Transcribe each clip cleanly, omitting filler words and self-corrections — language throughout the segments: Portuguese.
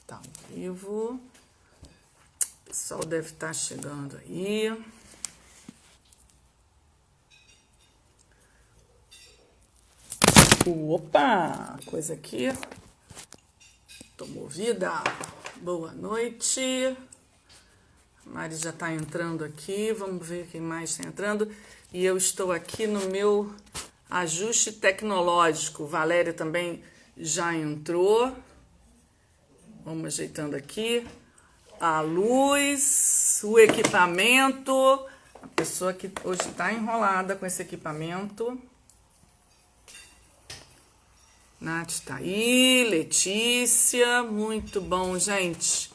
Tá ao vivo. O pessoal deve estar chegando aí. Opa! Coisa aqui. Tô movida. Boa noite. A Mari já tá entrando aqui. Vamos ver quem mais está entrando. E eu estou aqui no meu ajuste tecnológico. Valéria também já entrou. Vamos ajeitando aqui. A luz, o equipamento. A pessoa que hoje está enrolada com esse equipamento. Nath tá aí, Letícia, muito bom, gente.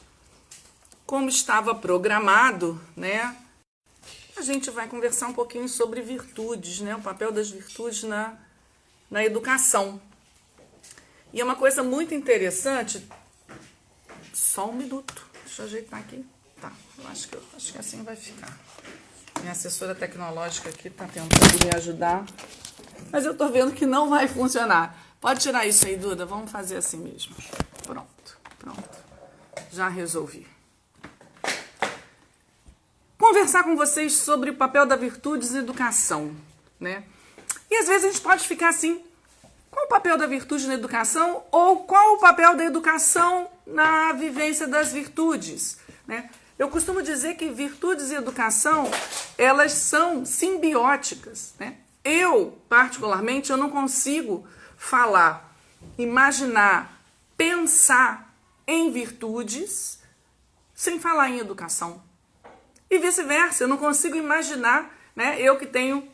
Como estava programado, né? A gente vai conversar um pouquinho sobre virtudes, né? O papel das virtudes na educação. E é uma coisa muito interessante. Só um minuto, deixa eu ajeitar aqui. Tá, eu acho que assim vai ficar. Minha assessora tecnológica aqui tá tentando me ajudar, mas eu tô vendo que não vai funcionar. Pode tirar isso aí, Duda? Vamos fazer assim mesmo. Pronto. Já resolvi. Conversar com vocês sobre o papel da virtudes na educação, né? E às vezes a gente pode ficar assim, qual o papel da virtude na educação ou qual o papel da educação na vivência das virtudes, né? Eu costumo dizer que virtudes e educação, elas são simbióticas, né? Eu, particularmente, eu não consigo falar, imaginar, pensar em virtudes sem falar em educação. E vice-versa, eu não consigo imaginar, né, eu que tenho,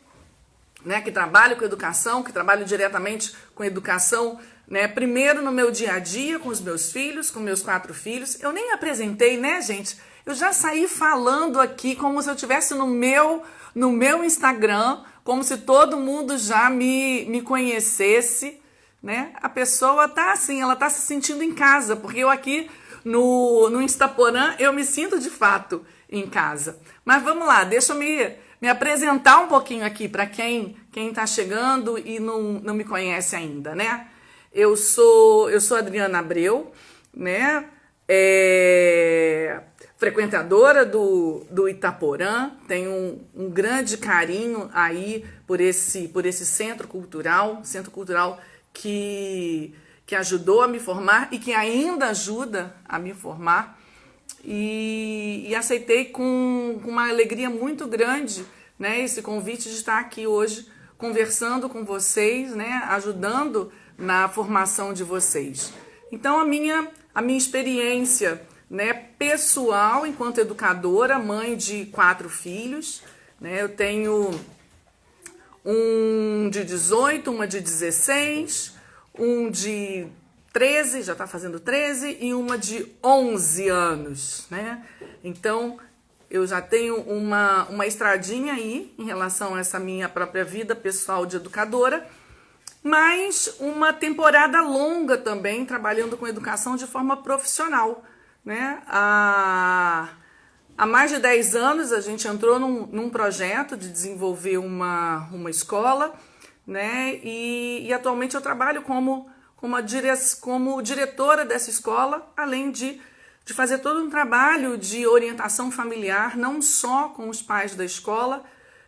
né, que trabalho com educação, que trabalho diretamente com educação, né, primeiro no meu dia a dia, com os meus filhos, com meus 4 filhos. Eu nem apresentei, né, gente? Eu já saí falando aqui como se eu estivesse no meu Instagram, como se todo mundo já me conhecesse, né? A pessoa tá assim, ela tá se sentindo em casa, porque eu aqui no Instaporã eu me sinto de fato em casa. Mas vamos lá, deixa eu me apresentar um pouquinho aqui para quem tá chegando e não me conhece ainda, né? Eu sou Adriana Abreu, né? Frequentadora do Itaporã, tenho um grande carinho aí por esse centro cultural que ajudou a me formar e que ainda ajuda a me formar, e aceitei com uma alegria muito grande, né, esse convite de estar aqui hoje conversando com vocês, né, ajudando na formação de vocês. Então a minha experiência, né, pessoal enquanto educadora, mãe de 4 filhos, né, eu tenho um de 18, uma de 16, um de 13, já está fazendo 13, e uma de 11 anos, né? Então, eu já tenho uma estradinha aí em relação a essa minha própria vida pessoal de educadora, mas uma temporada longa também trabalhando com educação de forma profissional, né? Há mais de 10 anos a gente entrou num projeto de desenvolver uma escola, né? E atualmente eu trabalho como diretora dessa escola, além de fazer todo um trabalho de orientação familiar, não só com os pais da escola,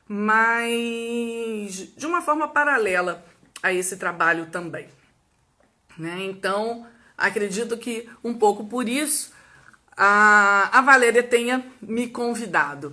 mas de uma forma paralela a esse trabalho também, né? Então, acredito que um pouco por isso a Valéria tenha me convidado.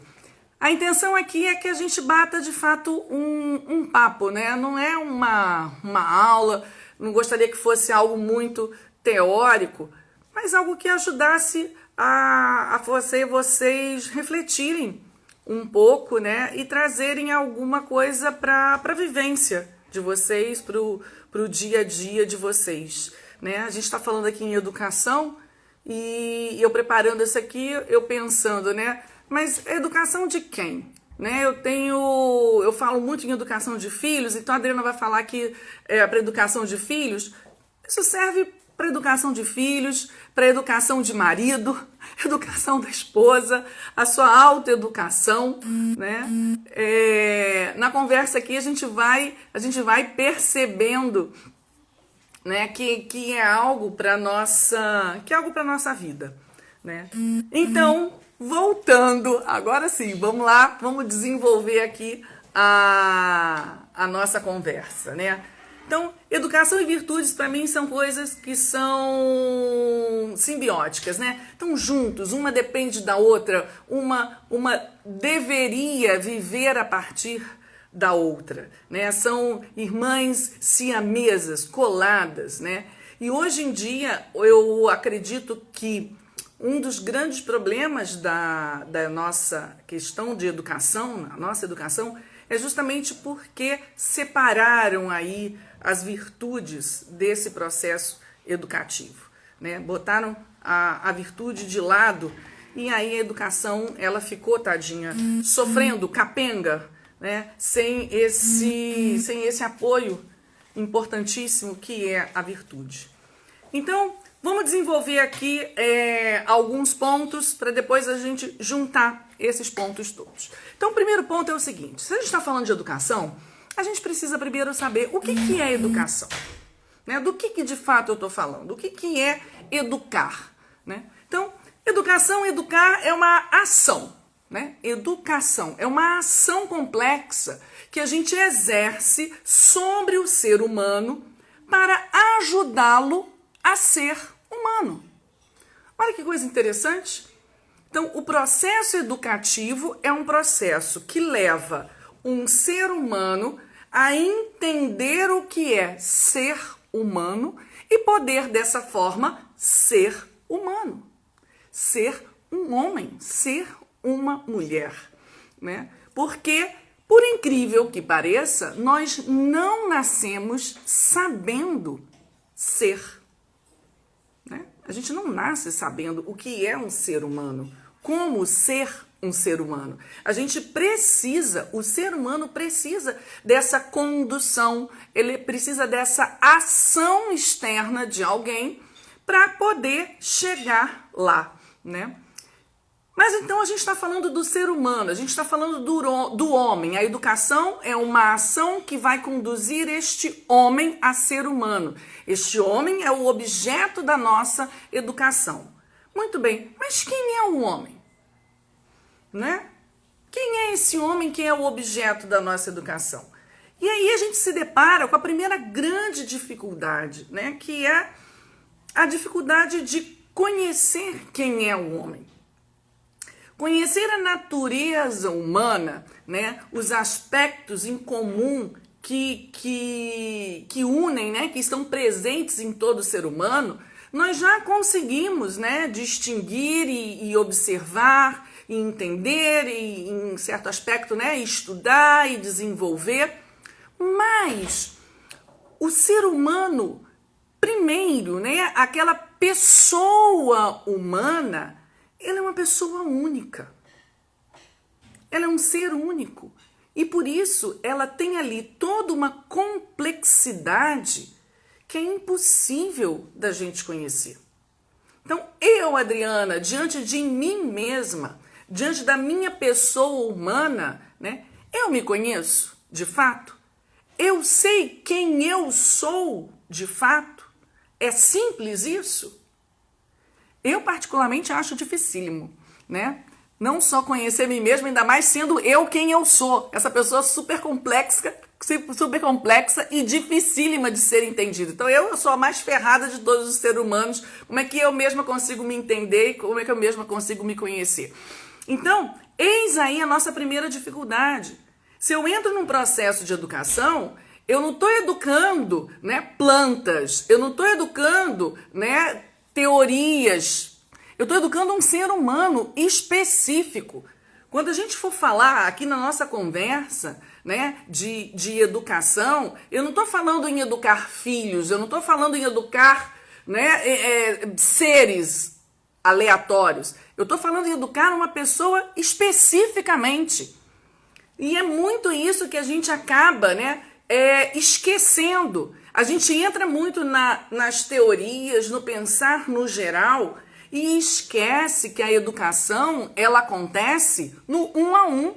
A intenção aqui é que a gente bata de fato um papo, né? Não é uma aula, não gostaria que fosse algo muito teórico, mas algo que ajudasse a vocês refletirem um pouco, né? E trazerem alguma coisa para a vivência de vocês, para o dia a dia de vocês, né? A gente está falando aqui em educação e eu preparando isso aqui, eu pensando, né? Mas educação de quem? Né? Eu falo muito em educação de filhos, então a Adriana vai falar que para educação de filhos, isso serve para educação de filhos, para educação de marido, educação da esposa, a sua autoeducação, né? Na conversa aqui a gente vai percebendo né? Que é algo para nossa vida, né? Então, voltando, agora sim, vamos lá, vamos desenvolver aqui a nossa conversa, né? Então, educação e virtudes para mim são coisas que são simbióticas, né? Estão juntos, uma depende da outra, uma deveria viver a partir da outra, né? São irmãs siamesas, coladas, né? E hoje em dia eu acredito que um dos grandes problemas da nossa questão de educação, a nossa educação, é justamente porque separaram aí as virtudes desse processo educativo, né? Botaram a virtude de lado e aí a educação, ela ficou, tadinha, sofrendo, capenga, né? Sem esse apoio importantíssimo que é a virtude. Então, vamos desenvolver aqui alguns pontos para depois a gente juntar esses pontos todos. Então, o primeiro ponto é o seguinte: se a gente está falando de educação, a gente precisa primeiro saber o que é educação, né? Do que de fato eu estou falando, o que é educar, né? Então, educar é uma ação, né? Educação é uma ação complexa que a gente exerce sobre o ser humano para ajudá-lo a ser humano. Olha que coisa interessante. Então, o processo educativo é um processo que leva um ser humano a entender o que é ser humano e poder, dessa forma, ser humano. Ser um homem, ser uma mulher, né? Porque, por incrível que pareça, nós não nascemos sabendo ser, né? A gente não nasce sabendo o que é um ser humano, como ser um ser humano. O ser humano precisa dessa condução, ele precisa dessa ação externa de alguém para poder chegar lá, né? Mas então a gente está falando do ser humano, a gente está falando do homem. A educação é uma ação que vai conduzir este homem a ser humano. Este homem é o objeto da nossa educação. Muito bem, mas quem é o homem? Né? Quem é esse homem que é o objeto da nossa educação? E aí a gente se depara com a primeira grande dificuldade, né? Que é a dificuldade de conhecer quem é o homem. Conhecer a natureza humana, né? Os aspectos em comum que unem, né? Que estão presentes em todo ser humano, nós já conseguimos, né? Distinguir e observar, e entender, e em certo aspecto, né? Estudar e desenvolver. Mas o ser humano, primeiro, né? Aquela pessoa humana, ela é uma pessoa única. Ela é um ser único. E por isso ela tem ali toda uma complexidade que é impossível da gente conhecer. Então, eu, Adriana, diante de mim mesma, diante da minha pessoa humana, né? Eu me conheço, de fato? Eu sei quem eu sou, de fato? É simples isso? Eu particularmente acho dificílimo, né? Não só conhecer a mim mesma, ainda mais sendo eu quem eu sou. Essa pessoa super complexa e dificílima de ser entendida. Então eu sou a mais ferrada de todos os seres humanos. Como é que eu mesma consigo me entender e como é que eu mesma consigo me conhecer? Então, eis aí a nossa primeira dificuldade. Se eu entro num processo de educação, eu não estou educando, né, plantas, eu não estou educando, né, teorias. Eu estou educando um ser humano específico. Quando a gente for falar aqui na nossa conversa, né, de educação, eu não estou falando em educar filhos, eu não estou falando em educar, né, seres aleatórios. Eu estou falando em educar uma pessoa especificamente. E é muito isso que a gente acaba, né, esquecendo. A gente entra muito nas teorias, no pensar no geral e esquece que a educação, ela acontece no um a um.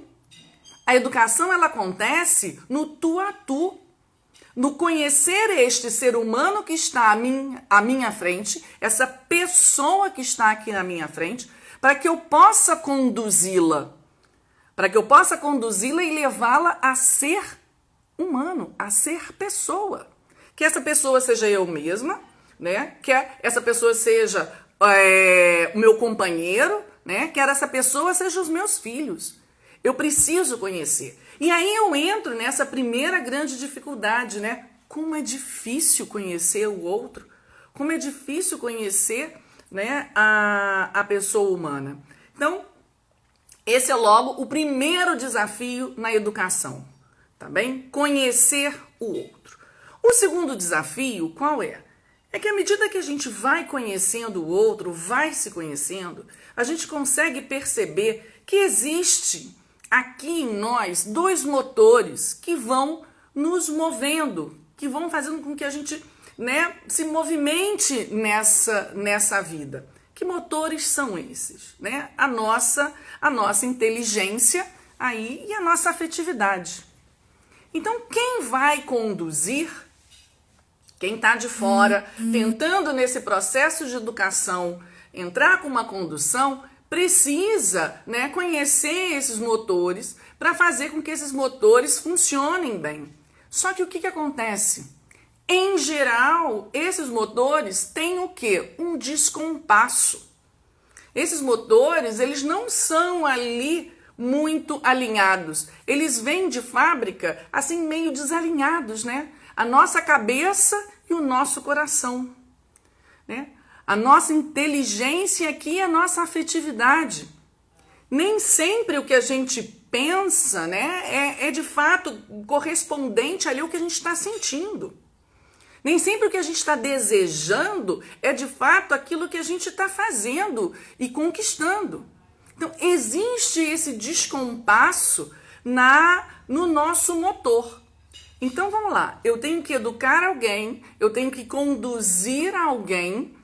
A educação, ela acontece no tu a tu. no conhecer este ser humano que está à minha frente, essa pessoa que está aqui na minha frente, para que eu possa conduzi-la, e levá-la a ser humano, a ser pessoa. Que essa pessoa seja eu mesma, né? Que essa pessoa seja o meu companheiro, né? Que essa pessoa seja os meus filhos. Eu preciso conhecer. E aí eu entro nessa primeira grande dificuldade, né? Como é difícil conhecer o outro. Como é difícil conhecer, né, a pessoa humana. Então, esse é logo o primeiro desafio na educação, tá bem? Conhecer o outro. O segundo desafio, qual é? É que à medida que a gente vai conhecendo o outro, vai se conhecendo, a gente consegue perceber que existe aqui em nós dois motores que vão nos movendo, que vão fazendo com que a gente, né, se movimente nessa vida. Que motores são esses? Né? A nossa inteligência aí e a nossa afetividade. Então, quem vai conduzir, quem está de fora, tentando nesse processo de educação entrar com uma condução, precisa, né, conhecer esses motores para fazer com que esses motores funcionem bem. Só que o que acontece? Em geral, esses motores têm o quê? Um descompasso. Esses motores, eles não são ali muito alinhados. Eles vêm de fábrica, assim, meio desalinhados, né? A nossa cabeça e o nosso coração, né? A nossa inteligência aqui e a nossa afetividade. Nem sempre o que a gente pensa, né, é de fato correspondente ali ao que a gente está sentindo. Nem sempre o que a gente está desejando é de fato aquilo que a gente está fazendo e conquistando. Então, existe esse descompasso no nosso motor. Então, vamos lá. Eu tenho que educar alguém, eu tenho que conduzir alguém,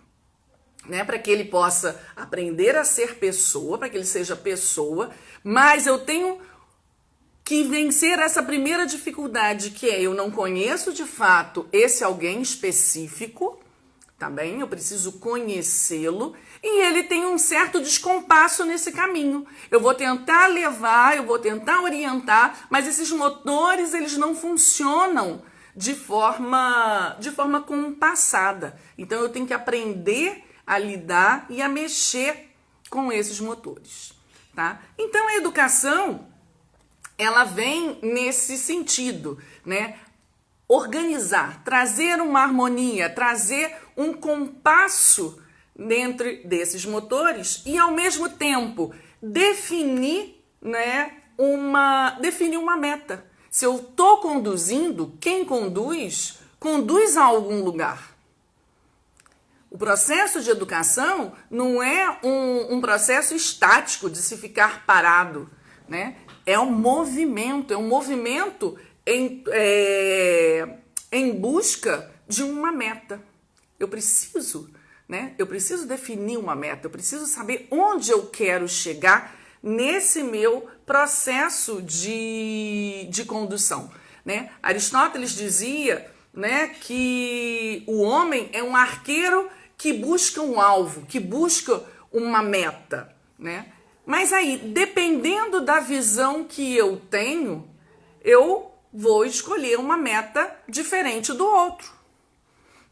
né, para que ele possa aprender a ser pessoa, para que ele seja pessoa, mas eu tenho que vencer essa primeira dificuldade, que é eu não conheço de fato esse alguém específico, tá bem? Eu preciso conhecê-lo e ele tem um certo descompasso nesse caminho. Eu vou tentar levar, eu vou tentar orientar, mas esses motores, eles não funcionam de forma compassada. Então eu tenho que aprender a lidar e a mexer com esses motores, tá? Então a educação, ela vem nesse sentido, né? Organizar, trazer uma harmonia, trazer um compasso dentro desses motores e, ao mesmo tempo, definir, né, definir uma meta. Se eu estou conduzindo, quem conduz a algum lugar. O processo de educação não é um processo estático de se ficar parado, né? É um movimento em busca de uma meta. Eu preciso definir uma meta, eu preciso saber onde eu quero chegar nesse meu processo de condução, né? Aristóteles dizia, né, que o homem é um arqueiro que busca um alvo, que busca uma meta, né? Mas aí, dependendo da visão que eu tenho, eu vou escolher uma meta diferente do outro,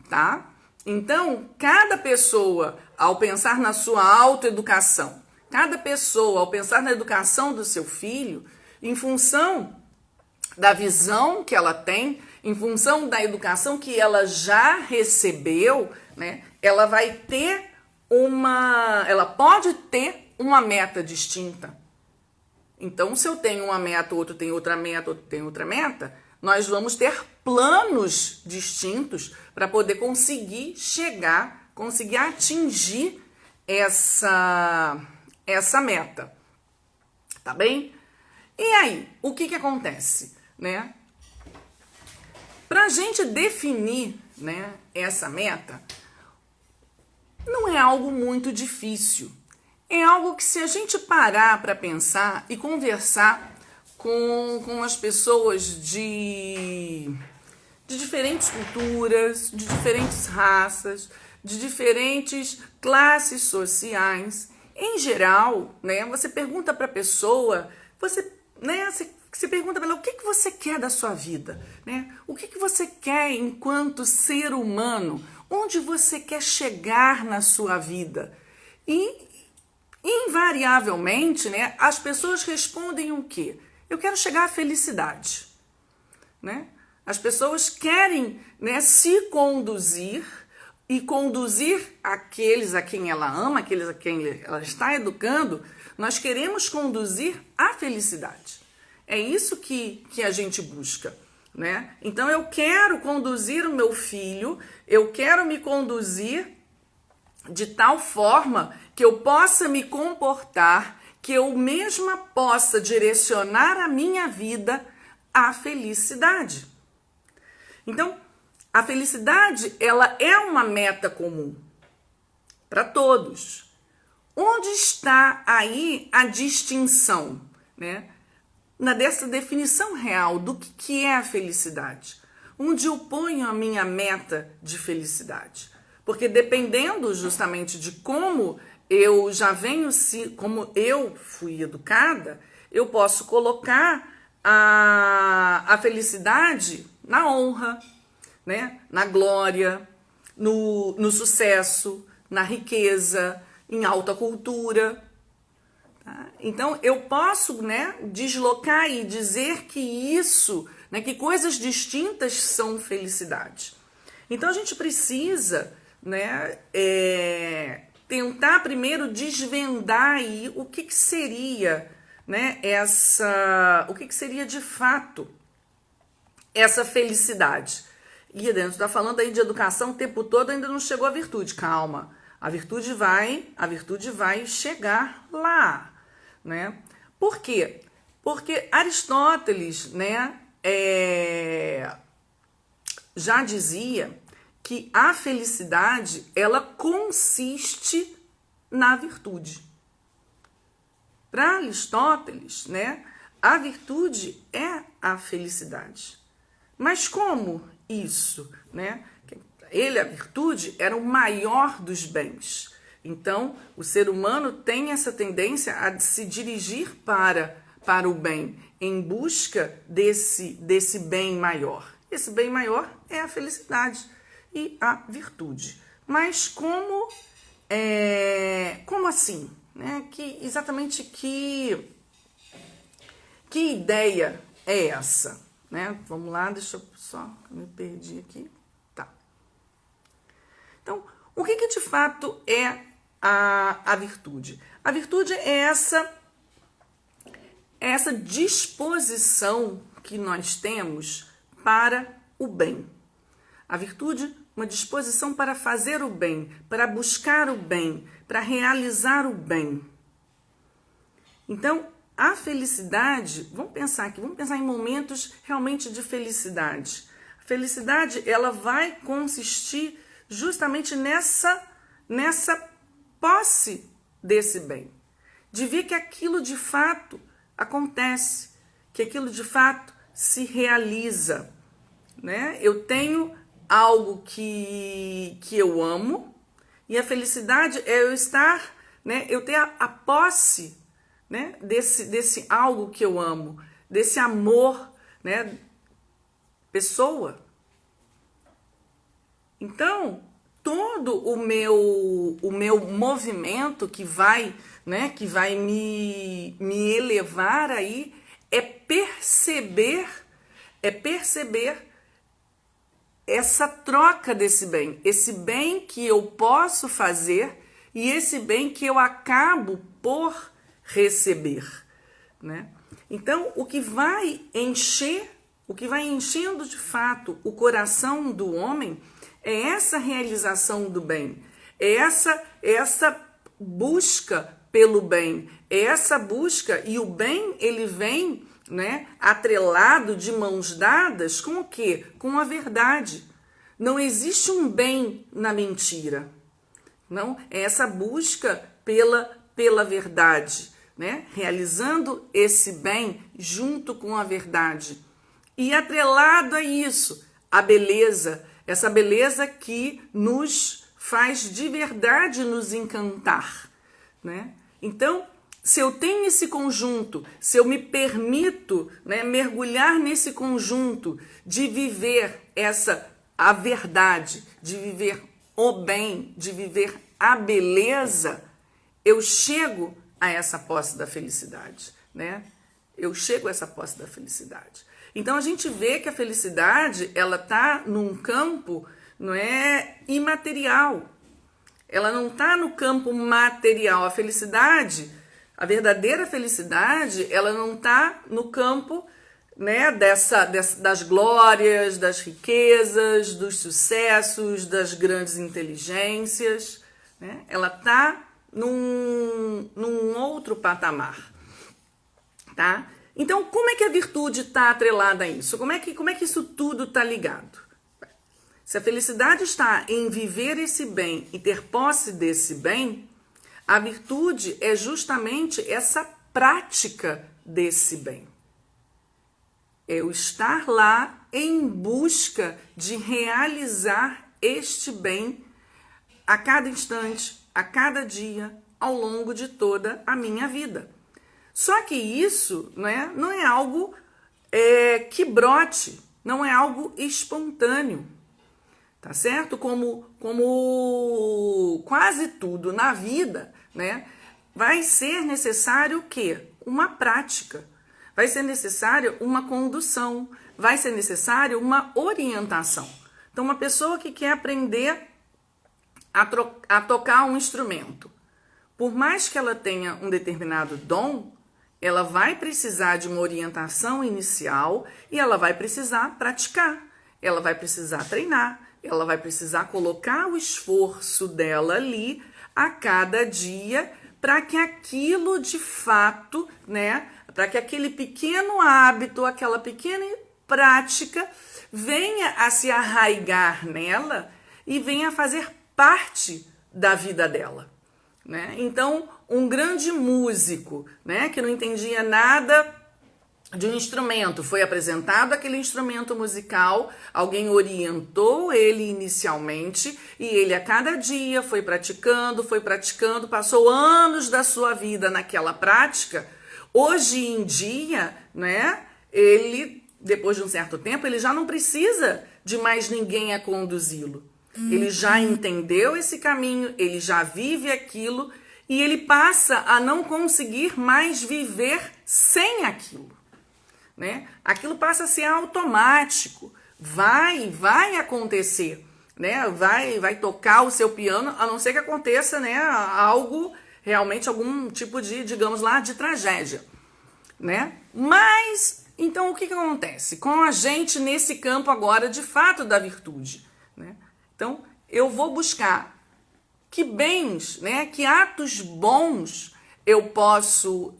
tá? Então, cada pessoa, ao pensar na sua autoeducação, cada pessoa, ao pensar na educação do seu filho, em função da visão que ela tem, em função da educação que ela já recebeu, né, ela pode ter uma meta distinta. Então, se eu tenho uma meta, outro tem outra meta, outro tem outra meta, nós vamos ter planos distintos para poder conseguir atingir essa meta. Tá bem? E aí, o que acontece, né? Para a gente definir, né, essa meta, não é algo muito difícil. É algo que, se a gente parar para pensar e conversar com as pessoas de de diferentes culturas, de diferentes raças, de diferentes classes sociais. Em geral, né, você pergunta para a pessoa, você pergunta para ela o que você quer da sua vida, né? O que você quer enquanto ser humano? Onde você quer chegar na sua vida? E, invariavelmente, né, as pessoas respondem o quê? Eu quero chegar à felicidade, né? As pessoas querem, né, se conduzir e conduzir aqueles a quem ela ama, aqueles a quem ela está educando. Nós queremos conduzir à felicidade. É isso que a gente busca, né? Então eu quero conduzir o meu filho, eu quero me conduzir de tal forma que eu possa me comportar, que eu mesma possa direcionar a minha vida à felicidade. Então, a felicidade, ela é uma meta comum para todos. Onde está aí a distinção, né? Dessa definição real do que é a felicidade. Onde eu ponho a minha meta de felicidade. Porque dependendo justamente de como eu já venho, como eu fui educada, eu posso colocar a felicidade na honra, né? Na glória, no sucesso, na riqueza, em alta cultura. Então, eu posso, né, deslocar e dizer que isso, né, que coisas distintas são felicidade. Então, a gente precisa, né, tentar primeiro desvendar aí o que seria, né, o que seria de fato essa felicidade. E a gente está falando aí de educação o tempo todo, ainda não chegou a virtude. Calma, a virtude vai chegar lá. Né? Por quê? Porque Aristóteles, né, já dizia que a felicidade ela consiste na virtude. Para Aristóteles, né, a virtude é a felicidade. Mas como isso? Né? A virtude era o maior dos bens. Então, o ser humano tem essa tendência a se dirigir para o bem, em busca desse bem maior. Esse bem maior é a felicidade e a virtude. Mas como assim? Né? Exatamente que ideia é essa? Né? Vamos lá, deixa eu só, me perdi aqui. Tá. Então, o que de fato é a virtude? A virtude é essa disposição que nós temos para o bem. A virtude, uma disposição para fazer o bem, para buscar o bem, para realizar o bem. Então, a felicidade, vamos pensar em momentos realmente de felicidade. A felicidade, ela vai consistir justamente nessa posse desse bem, de ver que aquilo de fato acontece, que aquilo de fato se realiza, né? Eu tenho algo que eu amo e a felicidade é eu estar, né? Eu ter a posse, né? Desse algo que eu amo, desse amor, né? Pessoa. Então, todo o meu movimento que vai me elevar aí é perceber essa troca desse bem, esse bem que eu posso fazer e esse bem que eu acabo por receber, né? Então, o que vai enchendo de fato o coração do homem é essa realização do bem, é essa busca pelo bem, é essa busca, e o bem ele vem, né, atrelado de mãos dadas com o quê? Com a verdade. Não existe um bem na mentira, não, é essa busca pela verdade, né, realizando esse bem junto com a verdade. E atrelado a isso, a beleza, essa beleza que nos faz de verdade nos encantar, né? Então, se eu tenho esse conjunto, se eu me permito, né, mergulhar nesse conjunto de viver a verdade, de viver o bem, de viver a beleza, eu chego a essa posse da felicidade, né? Eu chego a essa posse da felicidade. Então a gente vê que a felicidade, ela está num campo, não é, imaterial. Ela não está no campo material. A felicidade, a verdadeira felicidade, ela não está no campo, né, das glórias, das riquezas, dos sucessos, das grandes inteligências, né? Ela está num outro patamar, tá? Então, como é que a virtude está atrelada a isso? Como é que isso tudo está ligado? Se a felicidade está em viver esse bem e ter posse desse bem, a virtude é justamente essa prática desse bem. É o estar lá em busca de realizar este bem a cada instante, a cada dia, ao longo de toda a minha vida. Só que isso, né, não é algo que brote, não é algo espontâneo, tá certo? Como quase tudo na vida, né, vai ser necessário o quê? Uma prática, vai ser necessário uma condução, vai ser necessário uma orientação. Então, uma pessoa que quer aprender a tocar um instrumento, por mais que ela tenha um determinado dom, ela vai precisar de uma orientação inicial e ela vai precisar praticar, ela vai precisar treinar, ela vai precisar colocar o esforço dela ali a cada dia para que aquilo de fato, né, para que aquele pequeno hábito, aquela pequena prática venha a se arraigar nela e venha a fazer parte da vida dela, né? Então, um grande músico, né, que não entendia nada de um instrumento, foi apresentado aquele instrumento musical, alguém orientou ele inicialmente e ele a cada dia foi praticando, passou anos da sua vida naquela prática. Hoje em dia, né, ele, depois de um certo tempo, ele já não precisa de mais ninguém a conduzi-lo. Ele já entendeu esse caminho, ele já vive aquilo e ele passa a não conseguir mais viver sem aquilo, né? Aquilo passa a ser automático, vai acontecer, né? Vai tocar o seu piano, a não ser que aconteça, né, algo, realmente algum tipo de, digamos lá, de tragédia, né? Mas, então, o que acontece com a gente nesse campo agora, de fato, da virtude, né? Então, eu vou buscar que bens, né, que atos bons eu posso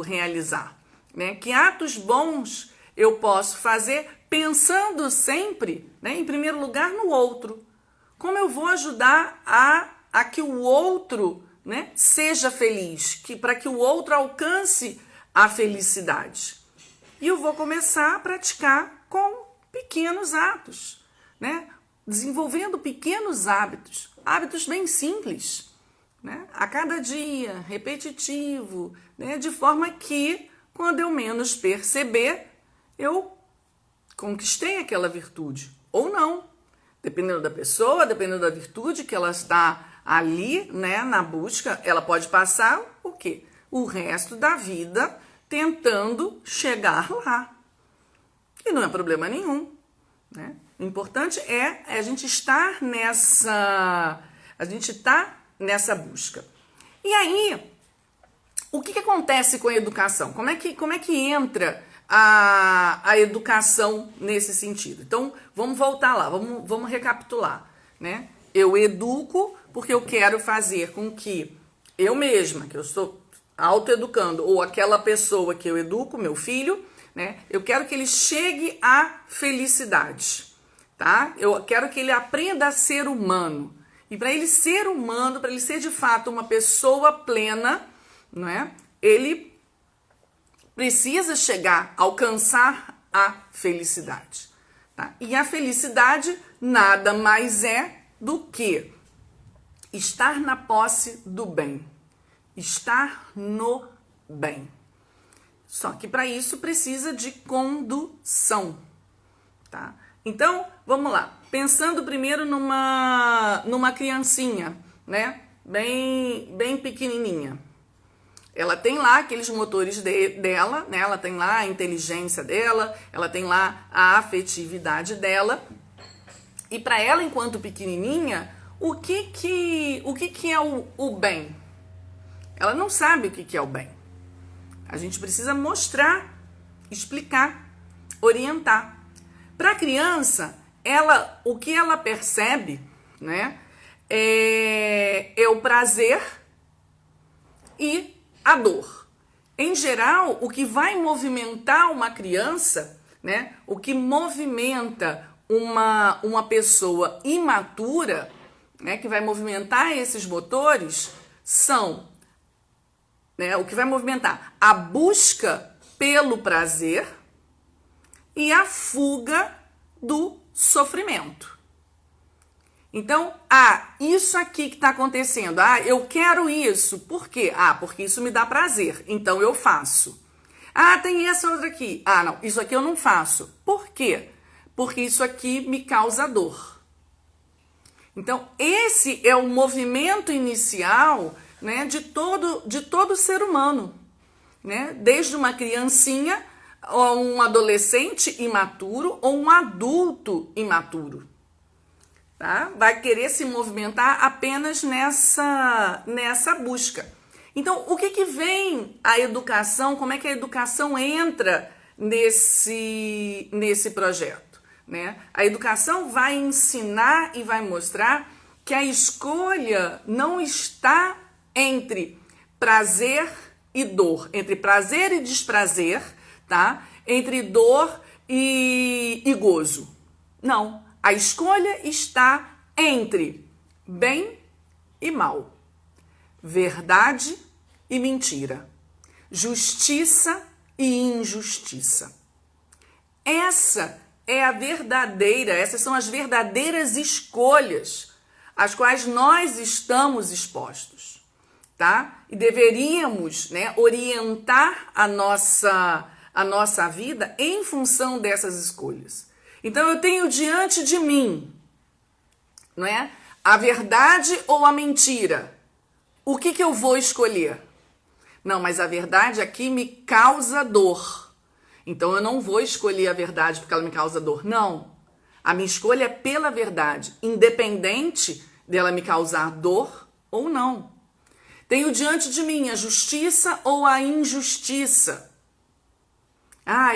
realizar, né? Que atos bons eu posso fazer pensando sempre, né, em primeiro lugar no outro. Como eu vou ajudar a que o outro, né, seja feliz, para que o outro alcance a felicidade. E eu vou começar a praticar com pequenos atos, né? Desenvolvendo pequenos hábitos bem simples, né? A cada dia, repetitivo, né? De forma que, quando eu menos perceber, eu conquistei aquela virtude, ou não. Dependendo da pessoa, dependendo da virtude que ela está ali, né, na busca, ela pode passar o quê? O resto da vida tentando chegar lá. E não é problema nenhum, né? O importante é a gente estar nessa busca. E aí, o que acontece com a educação? Como é que entra a educação nesse sentido? Então, vamos voltar lá, vamos recapitular, né? Eu educo porque eu quero fazer com que eu mesma, que eu estou autoeducando, ou aquela pessoa que eu educo, meu filho, né? Eu quero que ele chegue à felicidade, tá? Eu quero que ele aprenda a ser humano. E para ele ser humano, para ele ser de fato uma pessoa plena, não é? Ele precisa alcançar a felicidade, Tá? E a felicidade nada mais é do que estar na posse do bem, estar no bem. Só que para isso precisa de condução, tá? Então, vamos lá. Pensando primeiro numa criancinha, né? Bem pequenininha. Ela tem lá aqueles motores dela, né? Ela tem lá a inteligência dela, ela tem lá a afetividade dela. E para ela, enquanto pequenininha, o que é o bem? Ela não sabe o que é o bem. A gente precisa mostrar, explicar, orientar. Para a criança, o que ela percebe, né, é o prazer e a dor. Em geral, o que vai movimentar uma criança, né, o que movimenta uma pessoa imatura, né, que vai movimentar esses motores, são, né, o que vai movimentar a busca pelo prazer e a fuga do sofrimento. Então, isso aqui que está acontecendo, eu quero isso, por quê? Porque isso me dá prazer, então eu faço. Tem essa outra aqui, não, isso aqui eu não faço, por quê? Porque isso aqui me causa dor. Então, esse é o movimento inicial, né, de todo ser humano, né? Desde uma criancinha, ou um adolescente imaturo, ou um adulto imaturo. Tá? Vai querer se movimentar apenas nessa busca. Então, o que vem a educação, como é que a educação entra nesse projeto? Né? A educação vai ensinar e vai mostrar que a escolha não está entre prazer e dor, entre prazer e desprazer, tá? Entre dor e gozo. Não, a escolha está entre bem e mal, verdade e mentira, justiça e injustiça. Essas são as verdadeiras escolhas às quais nós estamos expostos, tá? E deveríamos, né, orientar a nossa vida em função dessas escolhas. Então eu tenho diante de mim, não é? A verdade ou a mentira? O que eu vou escolher? Não, mas a verdade aqui me causa dor. Então eu não vou escolher a verdade porque ela me causa dor. Não. A minha escolha é pela verdade, independente dela me causar dor ou não. Tenho diante de mim a justiça ou a injustiça.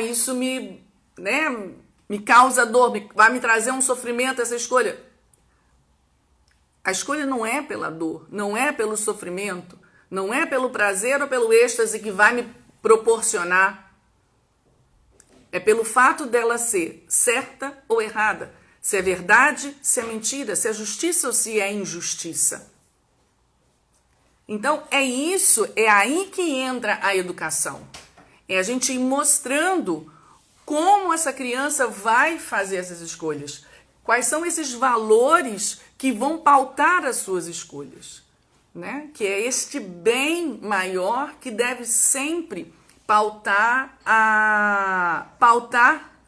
Isso me causa dor, vai me trazer um sofrimento essa escolha. A escolha não é pela dor, não é pelo sofrimento, não é pelo prazer ou pelo êxtase que vai me proporcionar. É pelo fato dela ser certa ou errada, se é verdade, se é mentira, se é justiça ou se é injustiça. Então, é aí que entra a educação. É a gente ir mostrando como essa criança vai fazer essas escolhas. Quais são esses valores que vão pautar as suas escolhas, né? Que é este bem maior que deve sempre pautar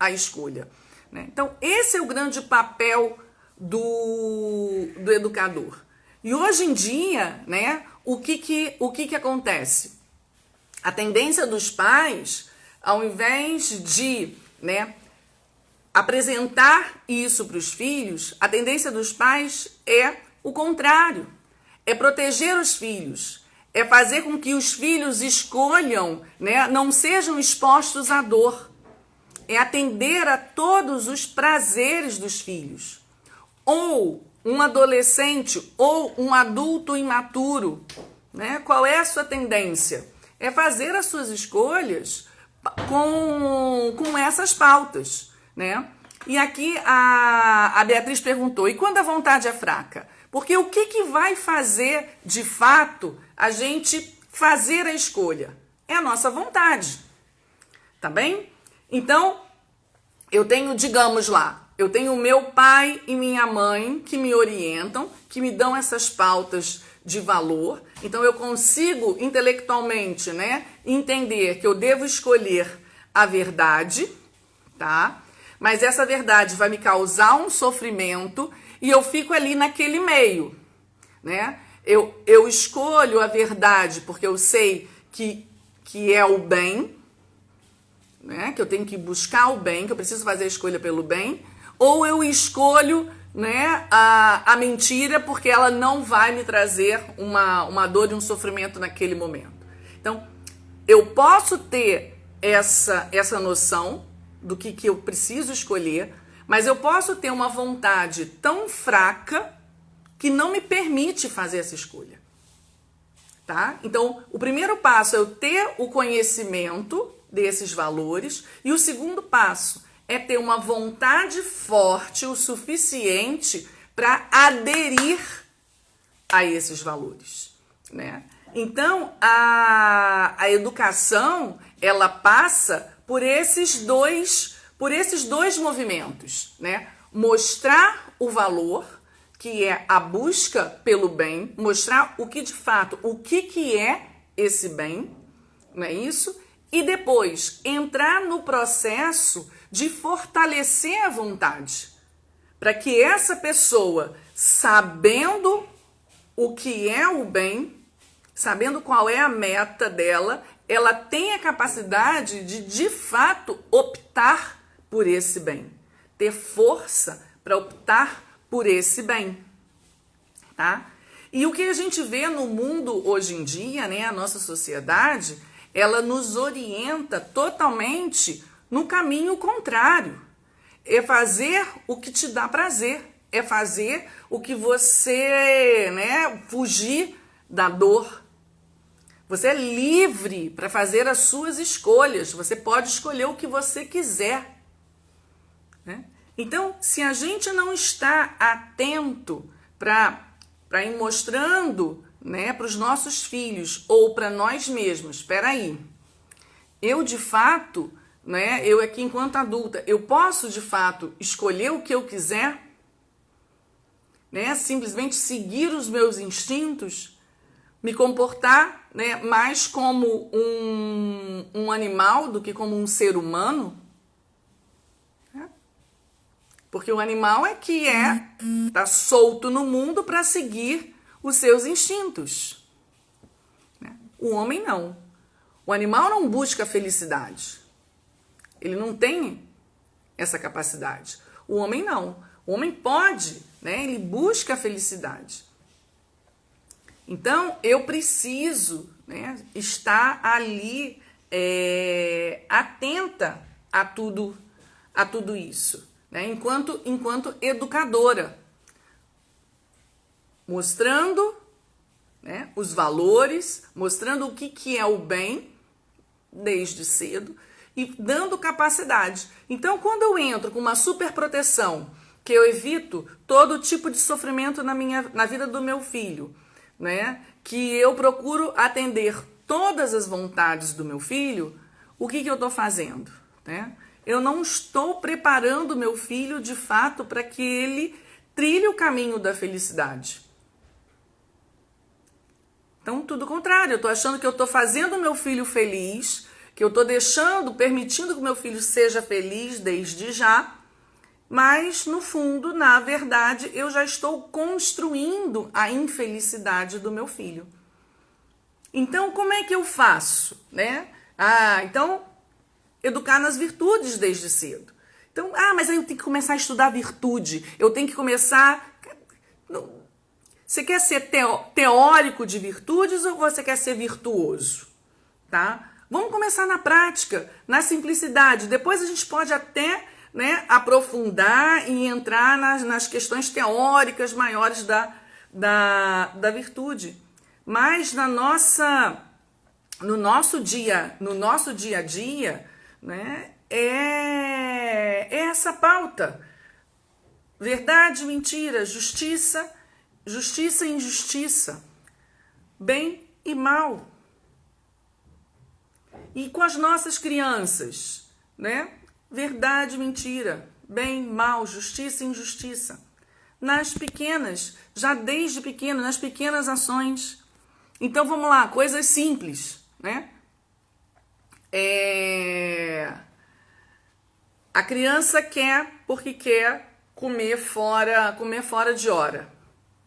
a escolha, né? Então, esse é o grande papel do educador. E hoje em dia, né, o que acontece? A tendência dos pais, ao invés de, né, apresentar isso para os filhos, a tendência dos pais é o contrário. É proteger os filhos, é fazer com que os filhos escolham, né, não sejam expostos à dor. É atender a todos os prazeres dos filhos. Ou um adolescente ou um adulto imaturo, né? Qual é a sua tendência? É fazer as suas escolhas com essas pautas, né? E aqui a Beatriz perguntou, e quando a vontade é fraca? Porque o que vai fazer, de fato, a gente fazer a escolha? É a nossa vontade, tá bem? Então, eu tenho, digamos lá, eu tenho meu pai e minha mãe que me orientam, que me dão essas pautas de valor. Então eu consigo intelectualmente, né, entender que eu devo escolher a verdade, tá? Mas essa verdade vai me causar um sofrimento e eu fico ali naquele meio, né? Eu escolho a verdade porque eu sei que é o bem, né? Que eu tenho que buscar o bem, que eu preciso fazer a escolha pelo bem, ou eu escolho, né, a mentira porque ela não vai me trazer uma dor e um sofrimento naquele momento. Então, eu posso ter essa noção do que eu preciso escolher, mas eu posso ter uma vontade tão fraca que não me permite fazer essa escolha. Tá? Então, o primeiro passo é eu ter o conhecimento desses valores e o segundo passo é ter uma vontade forte o suficiente para aderir a esses valores, né? Então, a educação, ela passa por esses dois movimentos, né? Mostrar o valor, que é a busca pelo bem, mostrar o que de fato, o que é esse bem, não é isso? E depois entrar no processo de fortalecer a vontade, para que essa pessoa, sabendo o que é o bem, sabendo qual é a meta dela, ela tem a capacidade de fato optar por esse bem, ter força para optar por esse bem, tá? E o que a gente vê no mundo hoje em dia, né, a nossa sociedade, ela nos orienta totalmente no caminho contrário. É fazer o que te dá prazer, é fazer o que você, né, fugir da dor. Você é livre para fazer as suas escolhas, você pode escolher o que você quiser, né? Então, se a gente não está atento para ir mostrando, né, para os nossos filhos ou para nós mesmos, espera aí, eu de fato, né, eu aqui enquanto adulta, eu posso de fato escolher o que eu quiser, né, simplesmente seguir os meus instintos, me comportar, né, mais como um animal do que como um ser humano. Porque o animal é que tá solto no mundo para seguir os seus instintos. O homem não. O animal não busca felicidade. Ele não tem essa capacidade. O homem não. O homem pode, né? Ele busca a felicidade. Então, eu preciso, né, estar ali atenta a tudo isso. Né, enquanto educadora, mostrando, né, os valores, mostrando o que é o bem desde cedo e dando capacidade. Então, quando eu entro com uma super proteção, que eu evito todo tipo de sofrimento na vida do meu filho, né, que eu procuro atender todas as vontades do meu filho, o que eu estou fazendo, né? Eu não estou preparando meu filho, de fato, para que ele trilhe o caminho da felicidade. Então, tudo o contrário. Eu estou achando que eu estou fazendo meu filho feliz, que eu estou permitindo que meu filho seja feliz desde já, mas, no fundo, na verdade, eu já estou construindo a infelicidade do meu filho. Então, como é que eu faço, né? Então, educar nas virtudes desde cedo. Então, mas aí eu tenho que começar a estudar virtude. Eu tenho que começar... Você quer ser teórico de virtudes ou você quer ser virtuoso? Tá? Vamos começar na prática, na simplicidade. Depois a gente pode até, né, aprofundar e entrar nas questões teóricas maiores da virtude. Mas no nosso dia a dia, né, é essa pauta. Verdade, mentira, justiça e injustiça, bem e mal. E com as nossas crianças, né? verdade, mentira, bem, mal, justiça e injustiça. Nas pequenas, já desde pequeno, nas pequenas ações. Então vamos lá, coisas simples, né? A criança quer porque quer comer fora de hora,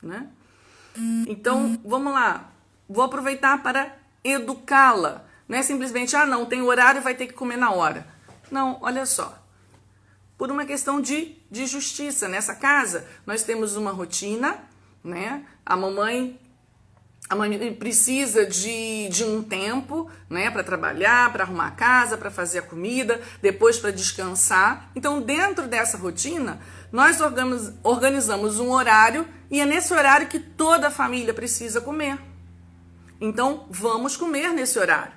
né? Então vamos lá, vou aproveitar para educá-la. Não é simplesmente, não, tem horário, vai ter que comer na hora. Não, olha só. Por uma questão de justiça. Nessa casa, nós temos uma rotina, né? A mamãe precisa de um tempo, né? Para trabalhar, para arrumar a casa, para fazer a comida, depois para descansar. Então, dentro dessa rotina, nós organizamos um horário e é nesse horário que toda a família precisa comer. Então, vamos comer nesse horário.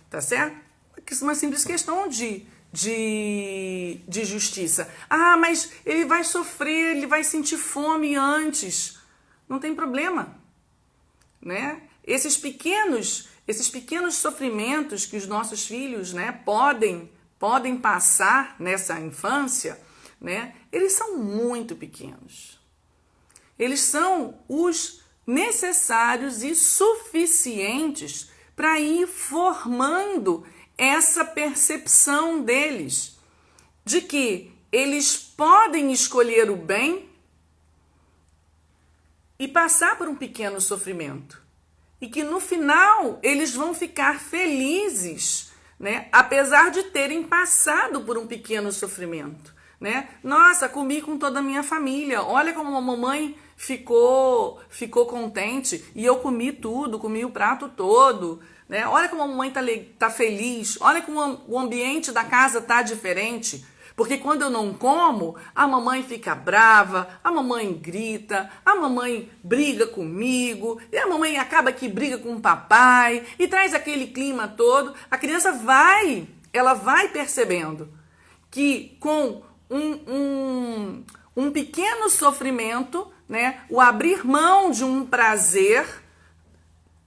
Tá certo? Uma simples questão de justiça. Mas ele vai sofrer, ele vai sentir fome antes. Não tem problema, né? Esses pequenos sofrimentos que os nossos filhos, né, podem passar nessa infância, né? Eles são muito pequenos. Eles são os necessários e suficientes para ir formando essa percepção deles de que eles podem escolher o bem e passar por um pequeno sofrimento. E que no final eles vão ficar felizes, né? Apesar de terem passado por um pequeno sofrimento, né? Nossa, comi com toda a minha família. Olha como a mamãe ficou contente e eu comi tudo, comi o prato todo. Né? Olha como a mamãe tá feliz, olha como o ambiente da casa tá diferente, porque quando eu não como, a mamãe fica brava, a mamãe grita, a mamãe briga comigo, e a mamãe acaba que briga com o papai, e traz aquele clima todo. A criança vai percebendo que com um pequeno sofrimento, né, o abrir mão de um prazer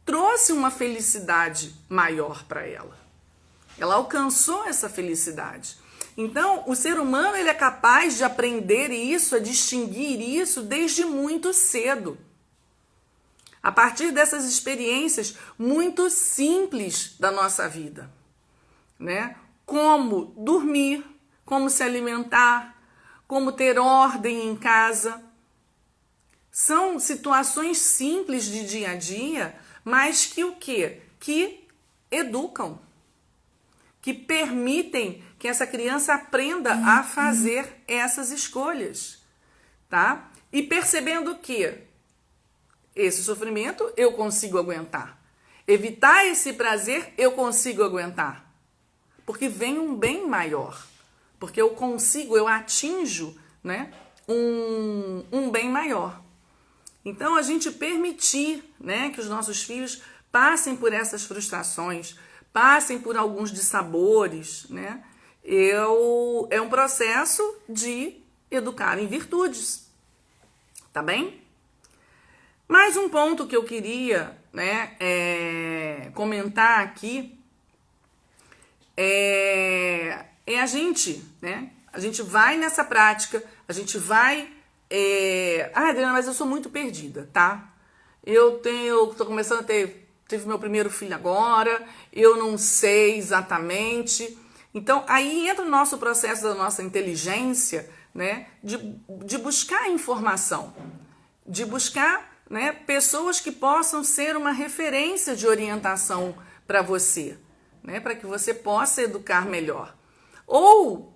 trouxe uma felicidade maior para ela. Ela alcançou essa felicidade. Então, o ser humano ele é capaz de aprender isso, a distinguir isso desde muito cedo. A partir dessas experiências muito simples da nossa vida, né? Como dormir, como se alimentar, como ter ordem em casa. São situações simples de dia a dia, mas que o quê? Que educam, que permitem que essa criança aprenda a fazer essas escolhas, tá? E percebendo que esse sofrimento eu consigo aguentar. Evitar esse prazer eu consigo aguentar. Porque vem um bem maior. Porque eu atinjo, né, um bem maior. Então, a gente permitir, né, que os nossos filhos passem por essas frustrações, passem por alguns dissabores, né, é um processo de educar em virtudes, tá bem? Mais um ponto que eu queria, né, comentar aqui é a gente, né, a gente vai nessa prática, a gente vai... Adriana, mas eu sou muito perdida, tá? Tô começando a tive meu primeiro filho agora, eu não sei exatamente. Então, aí entra o nosso processo da nossa inteligência, né? De buscar informação, de buscar, né, pessoas que possam ser uma referência de orientação para você, né? Para que você possa educar melhor. Ou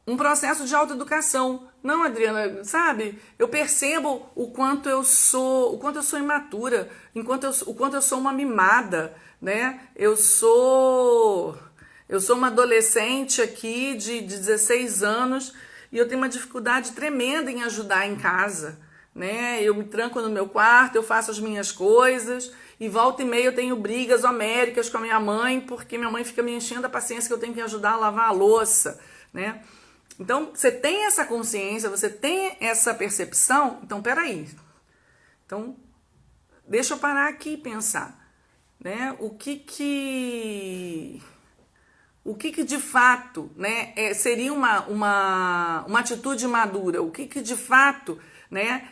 um processo de autoeducação. Não, Adriana, sabe? Eu percebo o quanto eu sou imatura, o quanto eu sou uma mimada, né? Eu sou uma adolescente aqui de 16 anos e eu tenho uma dificuldade tremenda em ajudar em casa, né? Eu me tranco no meu quarto, eu faço as minhas coisas e volta e meia eu tenho brigas homéricas com a minha mãe porque minha mãe fica me enchendo a paciência que eu tenho que ajudar a lavar a louça, né? Então, você tem essa consciência, você tem essa percepção, então, peraí. Então, deixa eu parar aqui e pensar, né? O que O que de fato, né, seria uma atitude madura? O que de fato, né,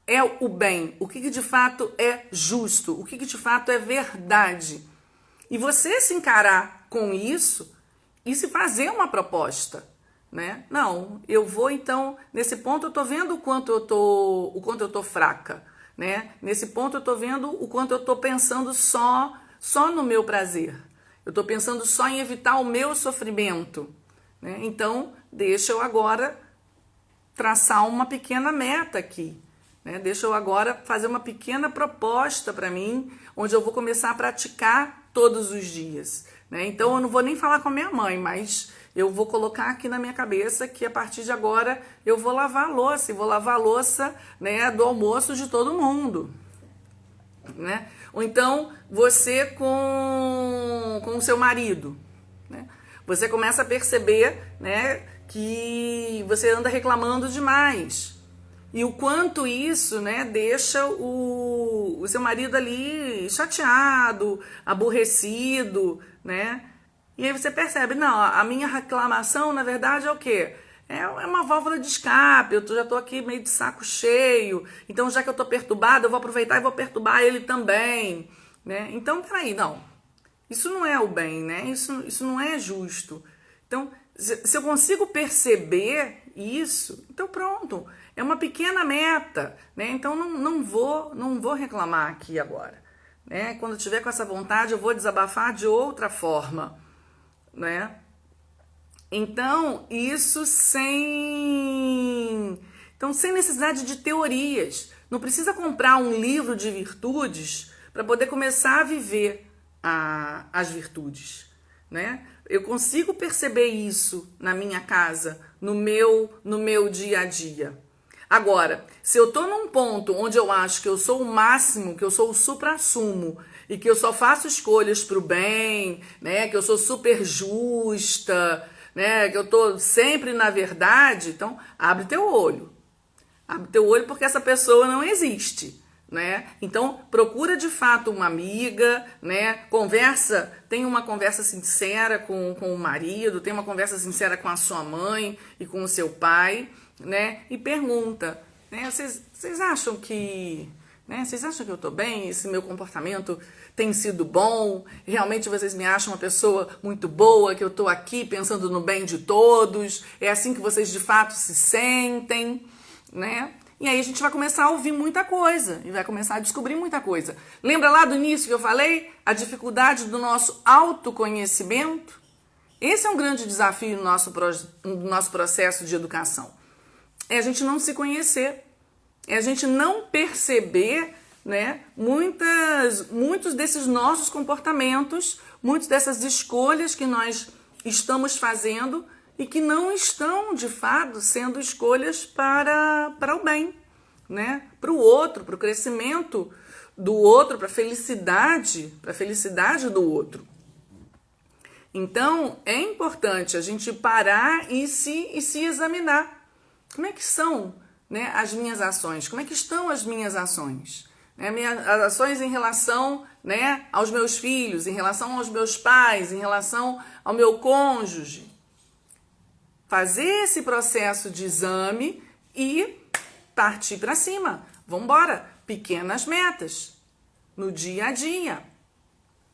é o bem? O que de fato é justo? O que de fato é verdade? E você se encarar com isso e se fazer uma proposta, né? Não, eu vou então, nesse ponto eu tô vendo o quanto eu tô fraca, né? Nesse ponto eu tô vendo o quanto eu tô pensando só no meu prazer. Eu tô pensando só em evitar o meu sofrimento, né? Então, deixa eu agora traçar uma pequena meta aqui, né? Deixa eu agora fazer uma pequena proposta para mim, onde eu vou começar a praticar todos os dias, né? Então, eu não vou nem falar com a minha mãe, mas eu vou colocar aqui na minha cabeça que a partir de agora eu vou lavar a louça, e vou lavar a louça, né, do almoço de todo mundo, né? Ou então você com o seu marido, né? Você começa a perceber, né, que você anda reclamando demais. E o quanto isso, né, deixa o seu marido ali chateado, aborrecido, né? E aí você percebe, não, a minha reclamação, na verdade, é o quê? É uma válvula de escape, eu já tô aqui meio de saco cheio, então já que eu tô perturbada, eu vou aproveitar e vou perturbar ele também, né? Então, peraí, não, isso não é o bem, né? Isso não é justo. Então, se eu consigo perceber isso, então pronto, é uma pequena meta, né? Então não vou reclamar aqui agora, né? Quando eu tiver com essa vontade, eu vou desabafar de outra forma, né? Então, sem necessidade de teorias. Não precisa comprar um livro de virtudes para poder começar a viver as virtudes, né? Eu consigo perceber isso na minha casa, no meu dia a dia. Agora, se eu tô num ponto onde eu acho que eu sou o máximo, que eu sou o suprassumo e que eu só faço escolhas pro bem, né, que eu sou super justa, né, que eu tô sempre na verdade, então abre teu olho. Abre teu olho porque essa pessoa não existe, né? Então procura de fato uma amiga, né? Tenha uma conversa sincera com o marido, tenha uma conversa sincera com a sua mãe e com o seu pai, né? E pergunta, né? Vocês acham que, né? Vocês acham que eu tô bem? Esse meu comportamento tem sido bom? Realmente vocês me acham uma pessoa muito boa, que eu tô aqui pensando no bem de todos? É assim que vocês de fato se sentem, né? E aí a gente vai começar a ouvir muita coisa e vai começar a descobrir muita coisa. Lembra lá do início que eu falei? A dificuldade do nosso autoconhecimento? Esse é um grande desafio no nosso processo de educação. É a gente não se conhecer, é a gente não perceber, né, muitos desses nossos comportamentos, muitas dessas escolhas que nós estamos fazendo e que não estão, de fato, sendo escolhas para o bem, né? Para o outro, para o crescimento do outro, para a felicidade do outro. Então, é importante a gente parar e se examinar. Como é que são, né, as minhas ações? Como é que estão as minhas ações? As ações em relação, né, aos meus filhos, em relação aos meus pais, em relação ao meu cônjuge. Fazer esse processo de exame e partir para cima. Vamos embora. Pequenas metas no dia a dia.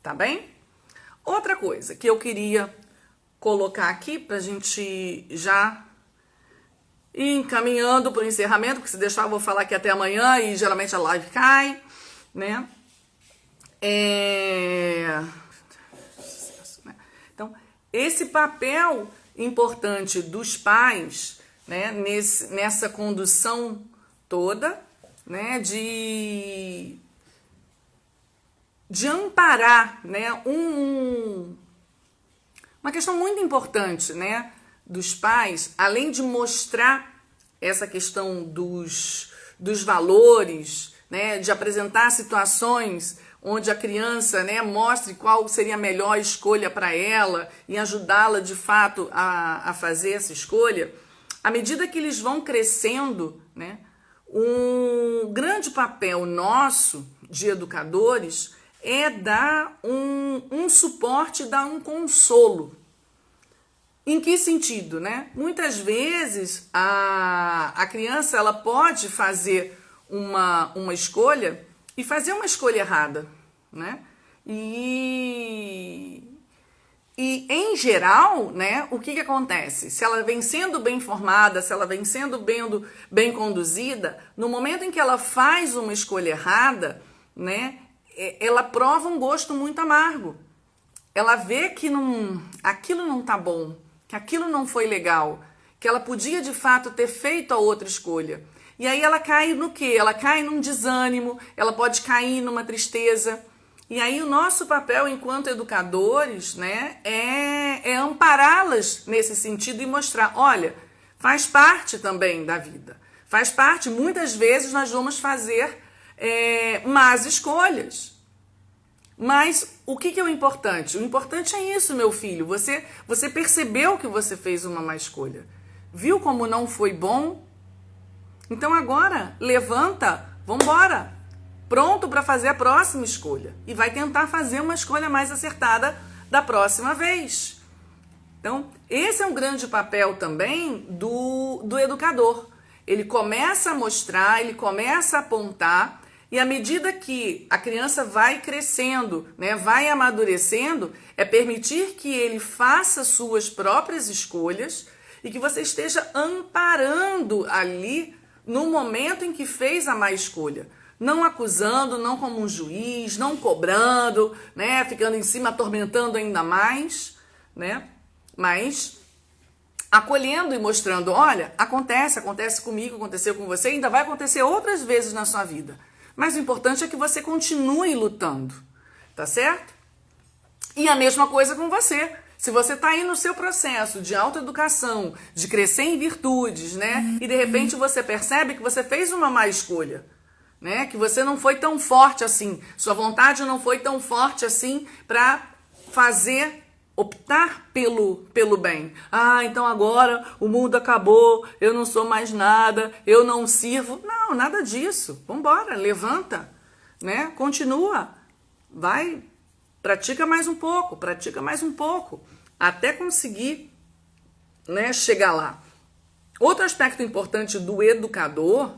Tá bem? Outra coisa que eu queria colocar aqui para a gente já ir encaminhando para o encerramento, porque se deixar eu vou falar aqui até amanhã e geralmente a live cai, né? Então, esse papel importante dos pais, né, nessa condução toda, né, de amparar, né, uma questão muito importante, né, dos pais, além de mostrar essa questão dos valores, né, de apresentar situações onde a criança, né, mostre qual seria a melhor escolha para ela e ajudá-la de fato a fazer essa escolha, à medida que eles vão crescendo, né, um grande papel nosso de educadores é dar um suporte, dar um consolo. Em que sentido, né? Muitas vezes a criança ela pode fazer uma escolha e fazer uma escolha errada, né? E em geral, né, o que acontece? Se ela vem sendo bem formada, se ela vem sendo bem conduzida, no momento em que ela faz uma escolha errada, né, ela prova um gosto muito amargo. Ela vê que aquilo não tá bom, que aquilo não foi legal, que ela podia de fato ter feito a outra escolha. E aí ela cai no quê? Ela cai num desânimo, ela pode cair numa tristeza. E aí o nosso papel enquanto educadores, né, é ampará-las nesse sentido e mostrar, olha, faz parte também da vida. Faz parte, muitas vezes nós vamos fazer más escolhas. Mas o que é o importante? O importante é isso, meu filho. Você percebeu que você fez uma má escolha. Viu como não foi bom? Então agora, levanta, vambora. Pronto para fazer a próxima escolha. E vai tentar fazer uma escolha mais acertada da próxima vez. Então, esse é um grande papel também do educador. Ele começa a mostrar, ele começa a apontar, e à medida que a criança vai crescendo, né, vai amadurecendo, é permitir que ele faça suas próprias escolhas e que você esteja amparando ali no momento em que fez a má escolha. Não acusando, não como um juiz, não cobrando, né, ficando em cima, atormentando ainda mais, né, mas acolhendo e mostrando, olha, acontece comigo, aconteceu com você, ainda vai acontecer outras vezes na sua vida. Mas o importante é que você continue lutando, tá certo? E a mesma coisa com você. Se você está aí no seu processo de autoeducação, de crescer em virtudes, né, e de repente você percebe que você fez uma má escolha, né? Que você não foi tão forte assim, sua vontade não foi tão forte assim para optar pelo bem. Ah, então agora o mundo acabou, eu não sou mais nada, eu não sirvo. Não, nada disso. Vambora, levanta, né? Continua, vai, pratica mais um pouco, até conseguir, né, chegar lá. Outro aspecto importante do educador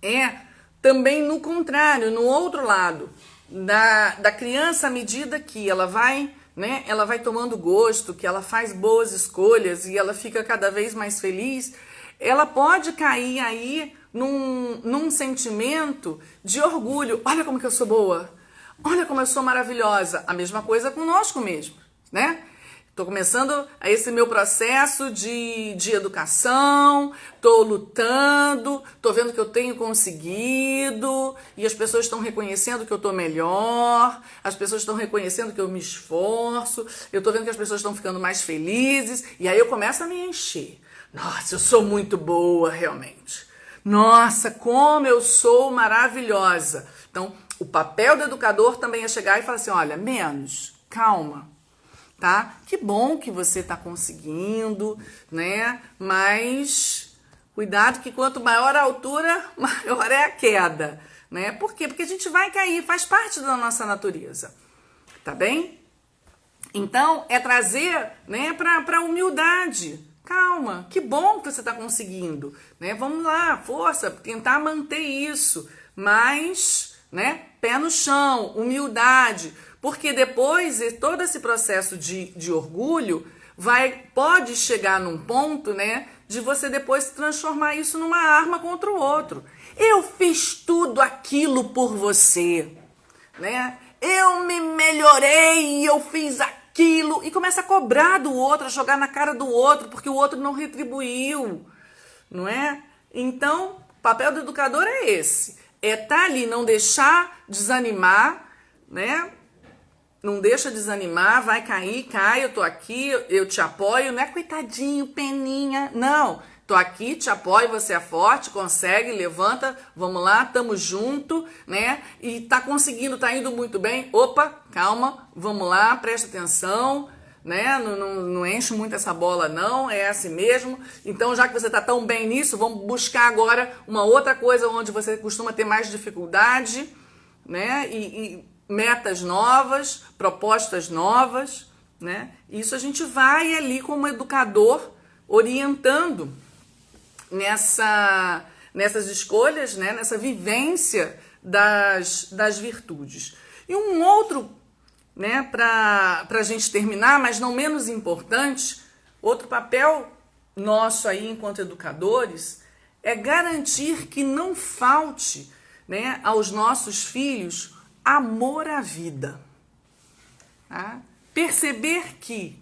é também no contrário, no outro lado, da criança, à medida que ela vai, né, ela vai tomando gosto, que ela faz boas escolhas e ela fica cada vez mais feliz, ela pode cair aí num sentimento de orgulho. Olha como que eu sou boa, olha como eu sou maravilhosa. A mesma coisa conosco mesmo, né? Estou começando esse meu processo de educação, estou lutando, estou vendo que eu tenho conseguido e as pessoas estão reconhecendo que eu estou melhor, as pessoas estão reconhecendo que eu me esforço, eu estou vendo que as pessoas estão ficando mais felizes e aí eu começo a me encher. Nossa, eu sou muito boa realmente. Nossa, como eu sou maravilhosa. Então, o papel do educador também é chegar e falar assim, olha, menos, calma. Tá? Que bom que você está conseguindo, né? Mas cuidado que quanto maior a altura, maior é a queda, né? Por quê? Porque a gente vai cair, faz parte da nossa natureza, tá bem? Então, é trazer, né, para humildade. Calma, que bom que você está conseguindo, né? Vamos lá, força, tentar manter isso, mas, né, pé no chão, humildade. Porque depois, todo esse processo de orgulho pode chegar num ponto, né, de você depois transformar isso numa arma contra o outro. Eu fiz tudo aquilo por você, né? Eu me melhorei, eu fiz aquilo. E começa a cobrar do outro, a jogar na cara do outro, porque o outro não retribuiu, não é? Então, o papel do educador é esse. É estar ali, não deixar desanimar, né? Não deixa desanimar, vai cair, cai, eu tô aqui, eu te apoio, não é coitadinho, peninha, não. Tô aqui, te apoio, você é forte, consegue, levanta, vamos lá, tamo junto, né? E tá conseguindo, tá indo muito bem. Opa, calma, vamos lá, presta atenção, né? Não enche muito essa bola não, é assim mesmo. Então, já que você tá tão bem nisso, vamos buscar agora uma outra coisa onde você costuma ter mais dificuldade, né? E metas novas, propostas novas, né? Isso a gente vai ali como educador orientando nessas escolhas, né? Nessa vivência das virtudes. E um outro, né, para a gente terminar, mas não menos importante, outro papel nosso aí enquanto educadores é garantir que não falte, né, aos nossos filhos amor à vida. Tá? Perceber que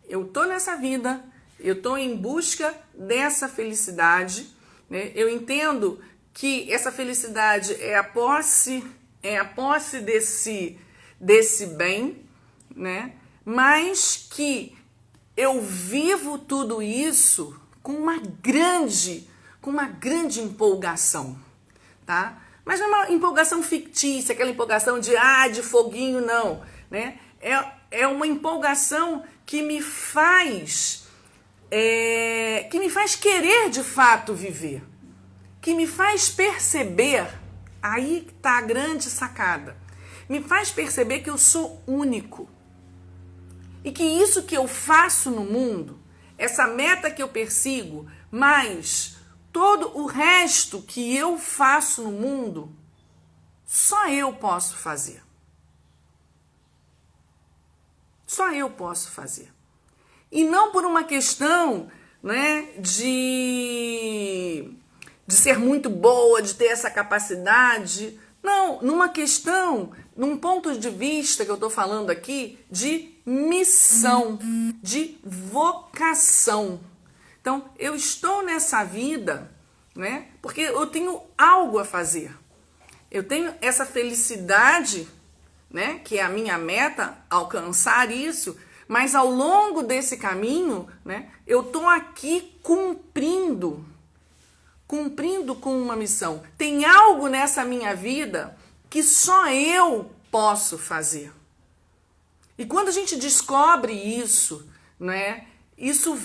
eu estou nessa vida, eu estou em busca dessa felicidade, né? Eu entendo que essa felicidade é a posse desse bem, né? Mas que eu vivo tudo isso com uma grande empolgação, tá? Mas não é uma empolgação fictícia, aquela empolgação de foguinho, não, né? É uma empolgação que me faz querer de fato viver, que me faz perceber, aí está a grande sacada, me faz perceber que eu sou único e que isso que eu faço no mundo, essa meta que eu persigo, mas todo o resto que eu faço no mundo, só eu posso fazer. Só eu posso fazer. E não por uma questão, né, de ser muito boa, de ter essa capacidade. Não, num ponto de vista que eu estou falando aqui, de missão, de vocação. Então, eu estou nessa vida, né, porque eu tenho algo a fazer. Eu tenho essa felicidade, né, que é a minha meta, alcançar isso, mas ao longo desse caminho, né, eu estou aqui cumprindo com uma missão. Tem algo nessa minha vida que só eu posso fazer. E quando a gente descobre isso, né, isso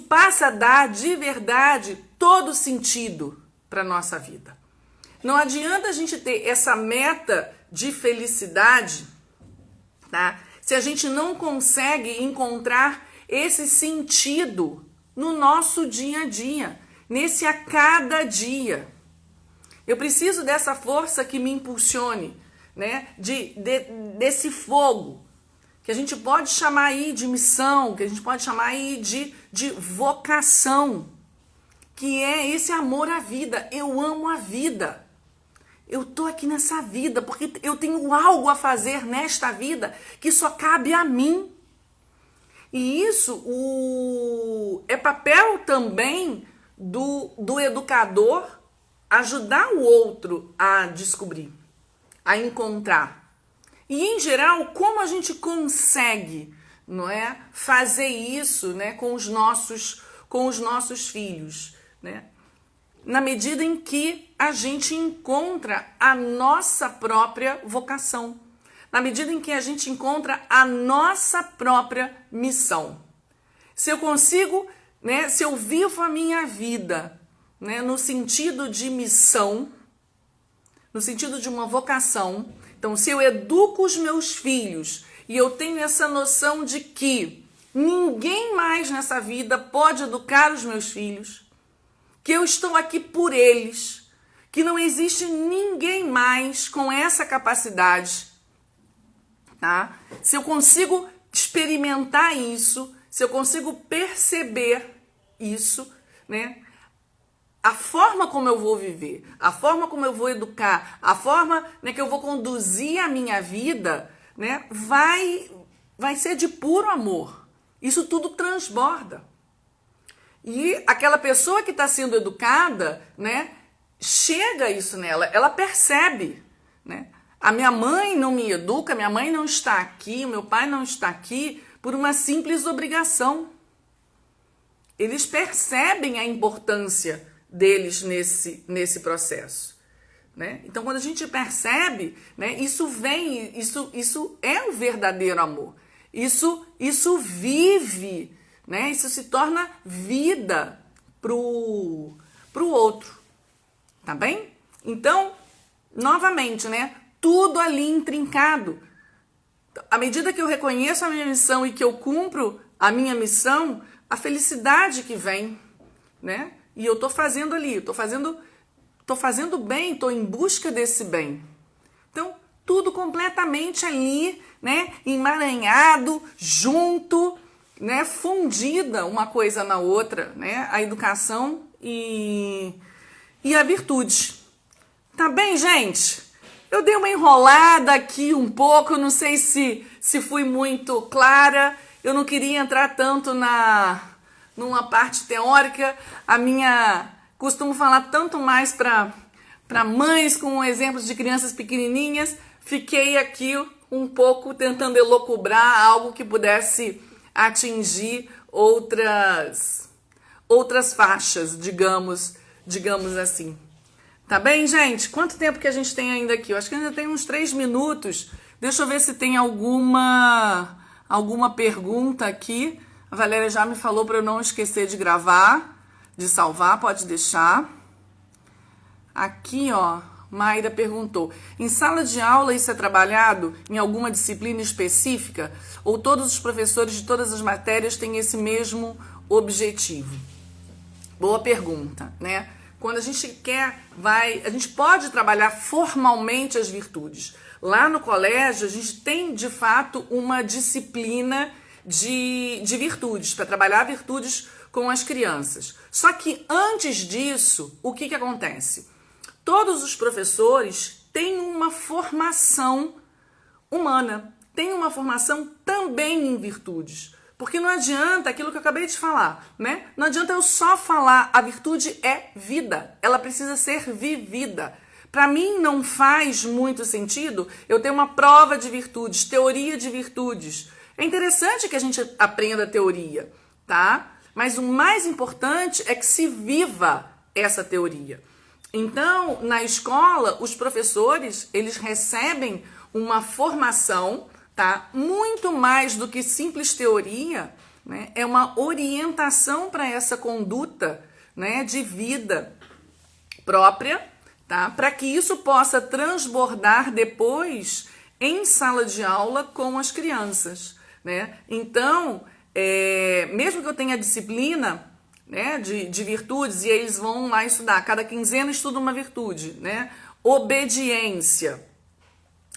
passa a dar de verdade todo sentido para a nossa vida. Não adianta a gente ter essa meta de felicidade, tá? Se a gente não consegue encontrar esse sentido no nosso dia a dia, nesse a cada dia. Eu preciso dessa força que me impulsione, né? Desse fogo, que a gente pode chamar aí de missão, que a gente pode chamar aí de vocação, que é esse amor à vida. Eu amo a vida. Eu tô aqui nessa vida porque eu tenho algo a fazer nesta vida que só cabe a mim. E isso é papel também do educador ajudar o outro a descobrir, a encontrar. E, em geral, como a gente consegue, não é, fazer isso, né, com os nossos filhos, né? Na medida em que a gente encontra a nossa própria vocação, na medida em que a gente encontra a nossa própria missão. Se eu consigo, né, se eu vivo a minha vida, né, no sentido de missão, no sentido de uma vocação, então se eu educo os meus filhos e eu tenho essa noção de que ninguém mais nessa vida pode educar os meus filhos, que eu estou aqui por eles, que não existe ninguém mais com essa capacidade, tá? Se eu consigo experimentar isso, se eu consigo perceber isso, né? A forma como eu vou viver, a forma como eu vou educar, a forma, né, que eu vou conduzir a minha vida, né, vai ser de puro amor. Isso tudo transborda. E aquela pessoa que está sendo educada, né, chega isso nela, ela percebe, né? A minha mãe não me educa, minha mãe não está aqui, o meu pai não está aqui por uma simples obrigação. Eles percebem a importância deles nesse processo, né? Então, quando a gente percebe, né, isso é o verdadeiro amor. Isso vive, né? Isso se torna vida pro outro, tá bem? Então, novamente, né? Tudo ali intrincado, À medida que eu reconheço a minha missão e que eu cumpro a minha missão, a felicidade que vem, né? E eu tô fazendo ali, tô fazendo bem, tô em busca desse bem. Então, tudo completamente ali, né? Emaranhado, junto, né? Fundida uma coisa na outra, né? A educação e a virtude. Tá bem, gente? Eu dei uma enrolada aqui um pouco, não sei se fui muito clara. Eu não queria entrar tanto numa parte teórica. Costumo falar tanto mais para mães com exemplos de crianças pequenininhas. Fiquei aqui um pouco tentando elocubrar algo que pudesse atingir outras faixas, digamos assim. Tá bem, gente? Quanto tempo que a gente tem ainda aqui? Eu acho que ainda tem uns 3 minutos. Deixa eu ver se tem alguma pergunta aqui. A Valéria já me falou para eu não esquecer de gravar, de salvar, pode deixar. Aqui, ó, Mayra perguntou: em sala de aula isso é trabalhado em alguma disciplina específica? Ou todos os professores de todas as matérias têm esse mesmo objetivo? Boa pergunta, né? Quando a gente a gente pode trabalhar formalmente as virtudes. Lá no colégio, a gente tem, de fato, uma disciplina de virtudes, para trabalhar virtudes com as crianças. Só que antes disso, o que acontece? Todos os professores têm uma formação humana, têm uma formação também em virtudes. Porque não adianta aquilo que eu acabei de falar, né? Não adianta eu só falar, a virtude é vida, ela precisa ser vivida. Para mim não faz muito sentido eu ter uma prova de virtudes, teoria de virtudes. É interessante que a gente aprenda a teoria, tá? Mas o mais importante é que se viva essa teoria. Então, na escola, os professores, eles recebem uma formação, tá? Muito mais do que simples teoria, né? É uma orientação para essa conduta, né, de vida própria, tá? Para que isso possa transbordar depois em sala de aula com as crianças, né? Então, mesmo que eu tenha disciplina, né, de virtudes, e eles vão lá estudar, cada quinzena estuda uma virtude, né? Obediência.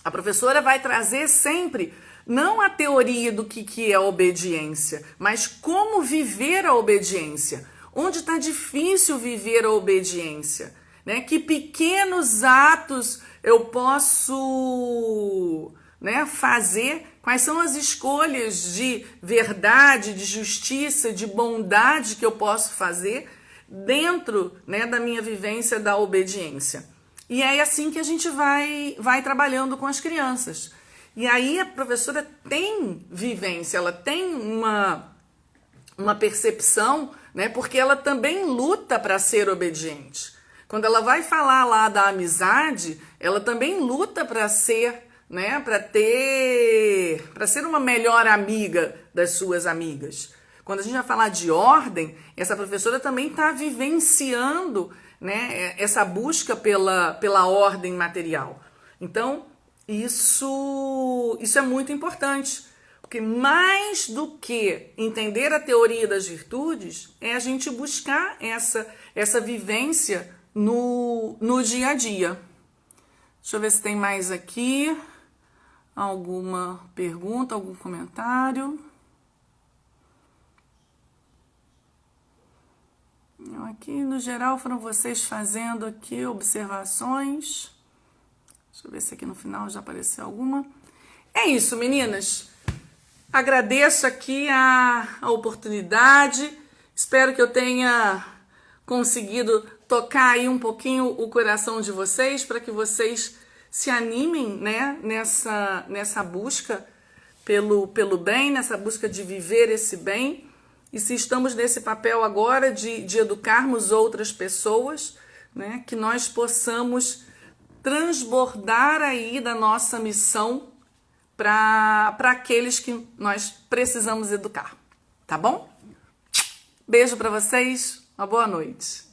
A professora vai trazer sempre, não a teoria do que é obediência, mas como viver a obediência. Onde está difícil viver a obediência, né? Que pequenos atos eu posso, né, fazer, quais são as escolhas de verdade, de justiça, de bondade que eu posso fazer dentro, né, da minha vivência da obediência. E é assim que a gente vai trabalhando com as crianças. E aí a professora tem vivência, ela tem uma percepção, né? Porque ela também luta para ser obediente. Quando ela vai falar lá da amizade, ela também luta para ser, né? Para ser uma melhor amiga das suas amigas. Quando a gente vai falar de ordem, essa professora também está vivenciando, né, essa busca pela ordem material. Então, isso é muito importante, porque mais do que entender a teoria das virtudes, é a gente buscar essa vivência no dia a dia. Deixa eu ver se tem mais aqui alguma pergunta, algum comentário. Aqui, no geral, foram vocês fazendo aqui observações. Deixa eu ver se aqui no final já apareceu alguma. É isso, meninas. Agradeço aqui a oportunidade. Espero que eu tenha conseguido tocar aí um pouquinho o coração de vocês, para que vocês se animem, né, nessa busca pelo bem, nessa busca de viver esse bem. E se estamos nesse papel agora de educarmos outras pessoas, né, que nós possamos transbordar aí da nossa missão para aqueles que nós precisamos educar. Tá bom? Beijo para vocês, uma boa noite.